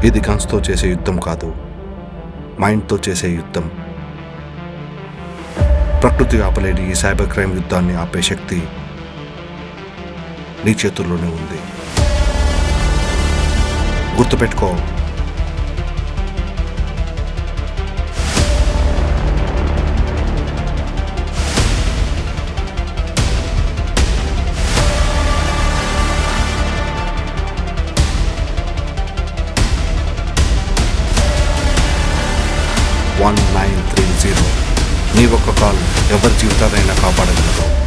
ఇది గన్స్తో చేసే యుద్ధం కాదు, మైండ్తో చేసే యుద్ధం. ప్రకృతి ఆపలేని ఈ సైబర్ క్రైమ్ యుద్ధాన్ని ఆపే శక్తి నీ చేతుల్లోనే ఉంది. గుర్తుపెట్టుకో, నీ ఒక్క కాల్ ఎవరి జీవితాలైనా కాపాడగలదు.